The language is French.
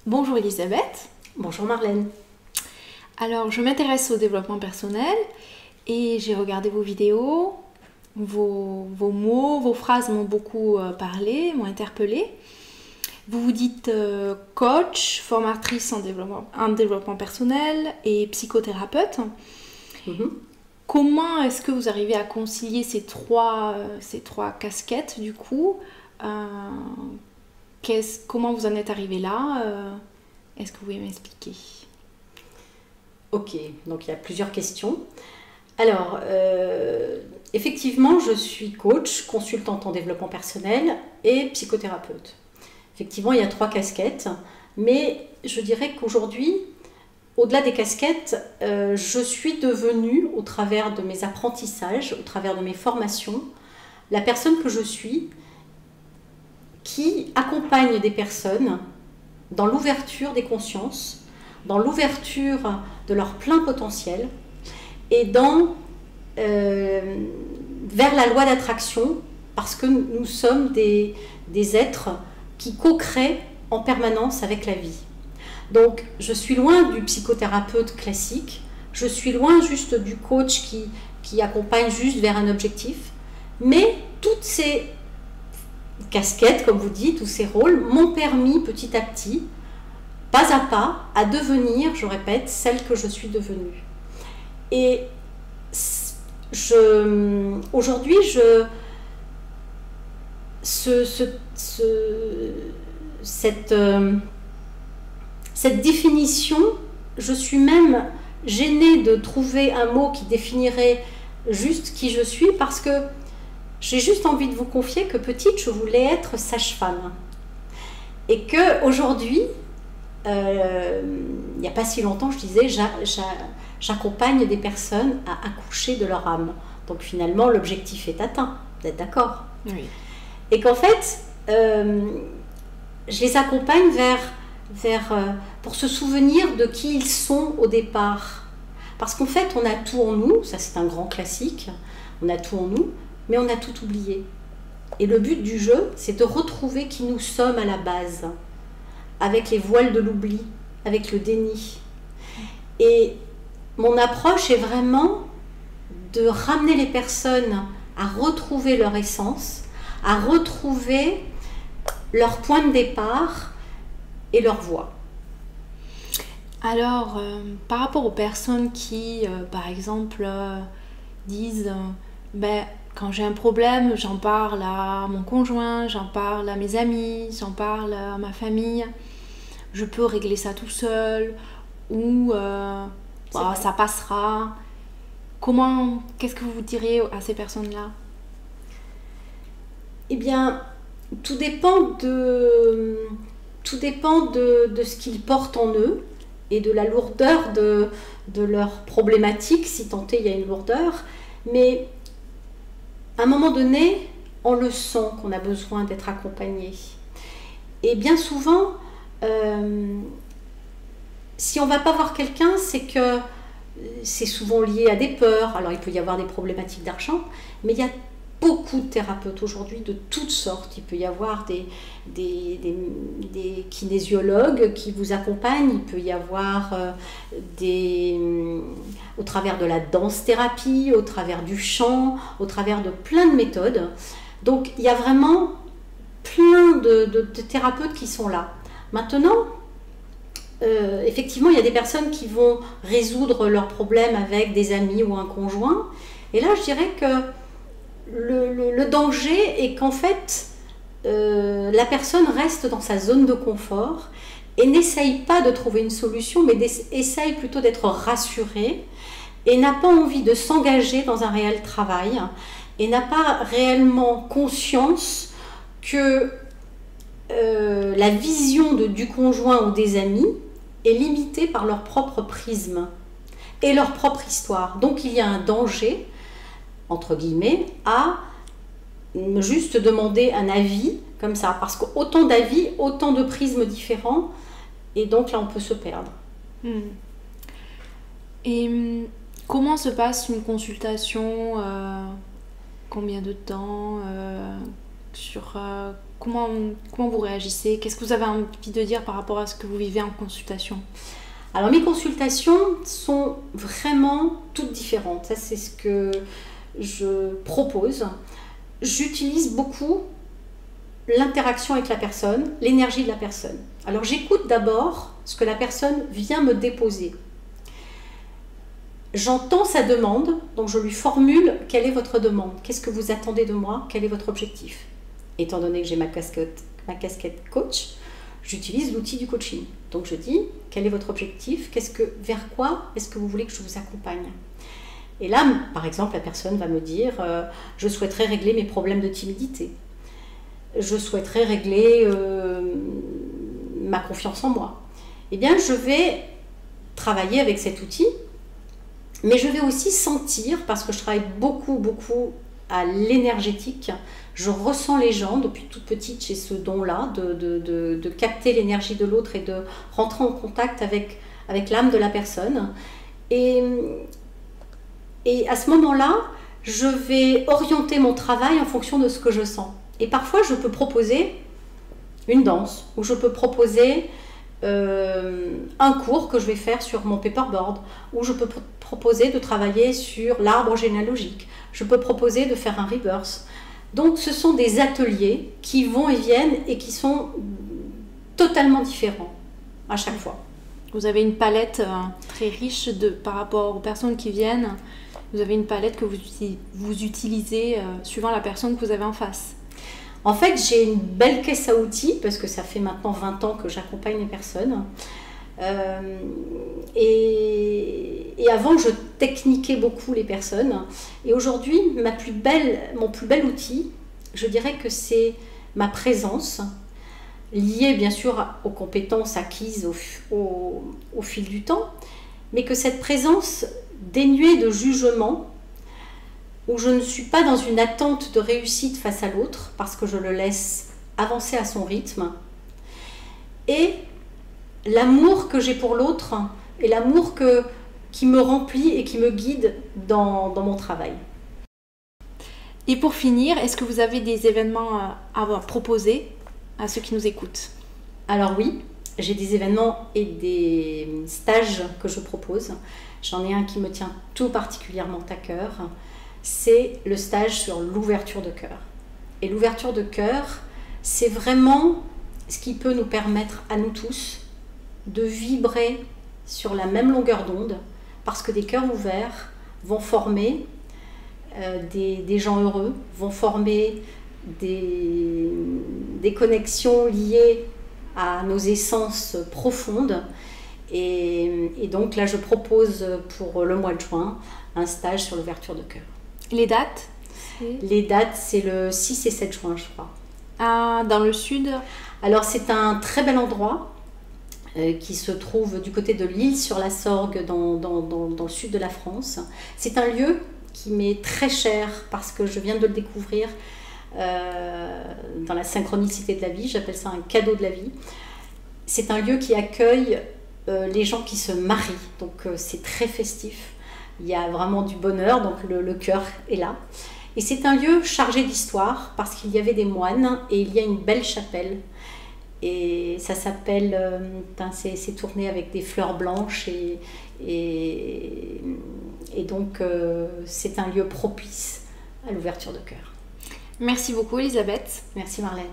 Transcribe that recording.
Bonjour Elisabeth. Bonjour Marlène. Alors, je m'intéresse au développement personnel et j'ai regardé vos vidéos, vos mots, vos phrases m'ont beaucoup parlé, m'ont interpellée. Vous vous dites coach, formatrice en développement personnel et psychothérapeute. Comment est-ce que vous arrivez à concilier ces trois casquettes du coup Comment vous en êtes arrivé là Est-ce que vous pouvez m'expliquer? Ok, donc il y a plusieurs questions. Alors, effectivement, je suis coach, consultante en développement personnel et psychothérapeute. Effectivement, il y a 3 casquettes, mais je dirais qu'aujourd'hui, au-delà des casquettes, je suis devenue, au travers de mes apprentissages, au travers de mes formations, la personne que je suis, qui accompagne des personnes dans l'ouverture des consciences, dans l'ouverture de leur plein potentiel et vers la loi d'attraction, parce que nous sommes des êtres qui co-créent en permanence avec la vie. Donc je suis loin du psychothérapeute classique, je suis loin juste du coach qui accompagne juste vers un objectif, mais toutes ces casquettes, comme vous dites, tous ces rôles m'ont permis petit à petit, pas à pas, à devenir, je répète, celle que je suis devenue. Et aujourd'hui, cette définition, je suis même gênée de trouver un mot qui définirait juste qui je suis, parce que j'ai juste envie de vous confier que petite, je voulais être sage-femme. Et qu'aujourd'hui, il n'y a pas si longtemps, je disais, j'accompagne des personnes à accoucher de leur âme. Donc finalement, l'objectif est atteint. Vous êtes d'accord? Oui. Et qu'en fait, je les accompagne pour se souvenir de qui ils sont au départ. Parce qu'en fait, on a tout en nous, ça c'est un grand classique, on a tout en nous, mais on a tout oublié. Et le but du jeu, c'est de retrouver qui nous sommes à la base, avec les voiles de l'oubli, avec le déni. Et mon approche est vraiment de ramener les personnes à retrouver leur essence, à retrouver leur point de départ et leur voie. Alors, par rapport aux personnes qui, par exemple, disent quand j'ai un problème, j'en parle à mon conjoint, j'en parle à mes amis, j'en parle à ma famille, je peux régler ça tout seul, ou ça passera. Qu'est-ce que vous diriez à ces personnes-là? Eh bien, tout dépend de ce qu'ils portent en eux et de la lourdeur de leur problématique, si tant est il y a une lourdeur. Mais à un moment donné, on le sent qu'on a besoin d'être accompagné. Et bien souvent, si on ne va pas voir quelqu'un, c'est que c'est souvent lié à des peurs. Alors il peut y avoir des problématiques d'argent, mais il y a beaucoup de thérapeutes aujourd'hui de toutes sortes. Il peut y avoir des kinésiologues qui vous accompagnent, il peut y avoir au travers de la danse-thérapie, au travers du chant, au travers de plein de méthodes. Donc il y a vraiment plein de thérapeutes qui sont là. Maintenant, effectivement, il y a des personnes qui vont résoudre leurs problèmes avec des amis ou un conjoint. Et là, je dirais que le danger est qu'en fait, la personne reste dans sa zone de confort et n'essaye pas de trouver une solution, mais essaye plutôt d'être rassurée et n'a pas envie de s'engager dans un réel travail et n'a pas réellement conscience que la vision du conjoint ou des amis est limitée par leur propre prisme et leur propre histoire. Donc il y a un danger, entre guillemets, à juste demander un avis comme ça, parce qu'autant d'avis, autant de prismes différents, et donc là on peut se perdre. Et comment se passe une consultation? Combien de temps? Sur comment vous réagissez? Qu'est-ce que vous avez envie de dire par rapport à ce que vous vivez en consultation? Alors mes consultations sont vraiment toutes différentes. Ça, c'est ce que je propose. J'utilise beaucoup l'interaction avec la personne, l'énergie de la personne. Alors j'écoute d'abord ce que la personne vient me déposer. J'entends sa demande, donc je lui formule quelle est votre demande, qu'est-ce que vous attendez de moi, quel est votre objectif. Étant donné que j'ai ma casquette coach, j'utilise l'outil du coaching. Donc je dis quel est votre objectif, vers quoi est-ce que vous voulez que je vous accompagne. Et là, par exemple, la personne va me dire je souhaiterais régler mes problèmes de timidité. Je souhaiterais régler ma confiance en moi. Eh bien, je vais travailler avec cet outil, mais je vais aussi sentir, parce que je travaille beaucoup à l'énergétique, je ressens les gens depuis toute petite, j'ai ce don-là de capter l'énergie de l'autre et de rentrer en contact avec l'âme de la personne. Et à ce moment-là, je vais orienter mon travail en fonction de ce que je sens. Et parfois, je peux proposer une danse, ou je peux proposer un cours que je vais faire sur mon paperboard, ou je peux proposer de travailler sur l'arbre généalogique, je peux proposer de faire un rebirth. Donc ce sont des ateliers qui vont et viennent et qui sont totalement différents à chaque fois. Vous avez une palette très riche par rapport aux personnes qui viennent. Vous avez une palette que vous utilisez suivant la personne que vous avez en face. En fait, j'ai une belle caisse à outils parce que ça fait maintenant 20 ans que j'accompagne les personnes. Et avant, je techniquais beaucoup les personnes. Et aujourd'hui, mon plus bel outil, je dirais que c'est ma présence, liée bien sûr aux compétences acquises au fil du temps, mais que cette présence dénuée de jugement, où je ne suis pas dans une attente de réussite face à l'autre, parce que je le laisse avancer à son rythme, et l'amour que j'ai pour l'autre, et l'amour qui me remplit et qui me guide dans mon travail. Et pour finir, est-ce que vous avez des événements à proposer à ceux qui nous écoutent? Alors oui, j'ai des événements et des stages que je propose. J'en ai un qui me tient tout particulièrement à cœur. C'est le stage sur l'ouverture de cœur. Et l'ouverture de cœur, c'est vraiment ce qui peut nous permettre à nous tous de vibrer sur la même longueur d'onde, parce que des cœurs ouverts vont former des gens heureux, vont former des connexions liées à nos essences profondes. Et donc là, je propose pour le mois de juin un stage sur l'ouverture de cœur. Les dates? Les dates, c'est le 6 et 7 juin, je crois. Ah, dans le sud? Alors, c'est un très bel endroit qui se trouve du côté de l'Isle-sur-la-Sorgue, dans le sud de la France. C'est un lieu qui m'est très cher parce que je viens de le découvrir dans la synchronicité de la vie. J'appelle ça un cadeau de la vie. C'est un lieu qui accueille les gens qui se marient, donc c'est très festif. Il y a vraiment du bonheur, donc le cœur est là. Et c'est un lieu chargé d'histoire parce qu'il y avait des moines et il y a une belle chapelle. Et ça s'appelle, c'est tourné avec des fleurs blanches et donc c'est un lieu propice à l'ouverture de cœur. Merci beaucoup Elisabeth. Merci Marlène.